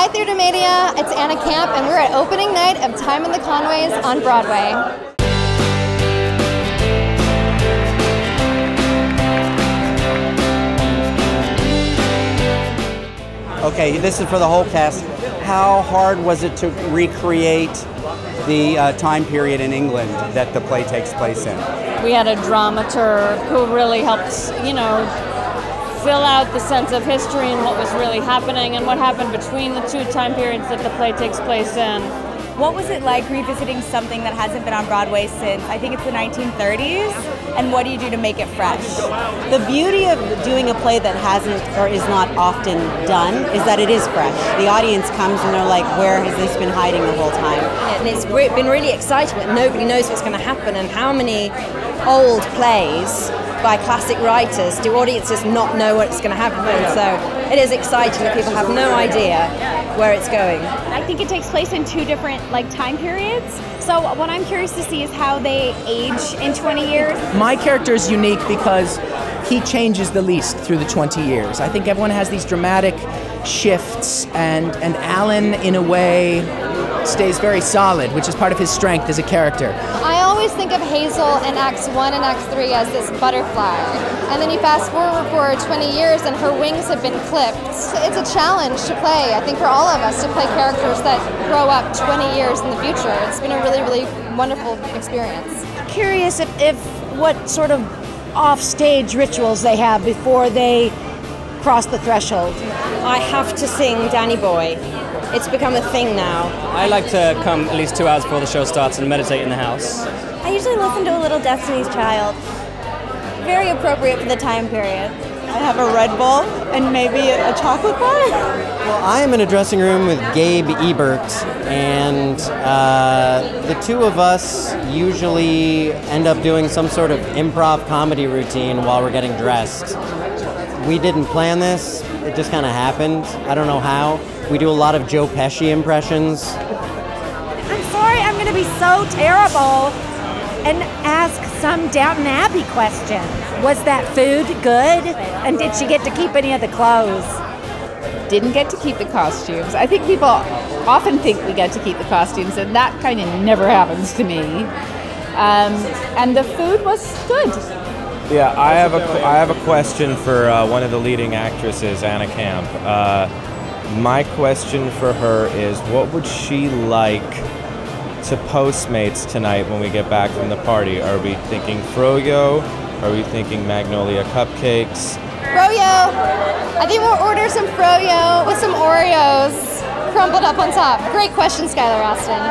Hi Theater Mania, it's Anna Camp, and we're at opening night of Time in the Conways on Broadway. Okay, this is for the whole cast. How hard was it to recreate the time period in England that the play takes place in? We had a dramaturg who really helped, you know, fill out the sense of history and what was really happening and what happened between the two time periods that the play takes place in. What was it like revisiting something that hasn't been on Broadway since, I think it's the 1930s, and what do you do to make it fresh? The beauty of doing a play that hasn't or is not often done is that it is fresh. The audience comes and they're like, where has this been hiding the whole time? And it's been really exciting that nobody knows what's going to happen, and how many old plays by classic writers do audiences not know what's going to happen. So it is exciting that people have no idea where it's going. I think it takes place in two different time periods. So what I'm curious to see is how they age in 20 years. My character is unique because he changes the least through the 20 years. I think everyone has these dramatic shifts, and Alan, in a way, stays very solid, which is part of his strength as a character. I always think of Hazel in Acts 1 and Acts 3 as this butterfly. And then you fast forward for 20 years and her wings have been clipped. It's a challenge to play, I think, for all of us to play characters that grow up 20 years in the future. It's been a really, really wonderful experience. Curious if what sort of off-stage rituals they have before they cross the threshold. I have to sing Danny Boy. It's become a thing now. I like to come at least 2 hours before the show starts and meditate in the house. I usually listen to a little Destiny's Child. Very appropriate for the time period. I have a Red Bull and maybe a chocolate bar. Well, I am in a dressing room with Gabe Ebert, and the two of us usually end up doing some sort of improv comedy routine while we're getting dressed. We didn't plan this, it just kind of happened. I don't know how. We do a lot of Joe Pesci impressions. I'm sorry, I'm going to be so terrible and ask some Downton Abbey question. Was that food good? And did she get to keep any of the clothes? Didn't get to keep the costumes. I think people often think we get to keep the costumes, and that kind of never happens to me. And the food was good. Yeah, I have a question for one of the leading actresses, Anna Camp. My question for her is, what would she like to Postmates tonight when we get back from the party? Are we thinking froyo? Are we thinking magnolia cupcakes? Froyo! I think we'll order some froyo with some Oreos crumbled up on top. Great question, Skylar Astin.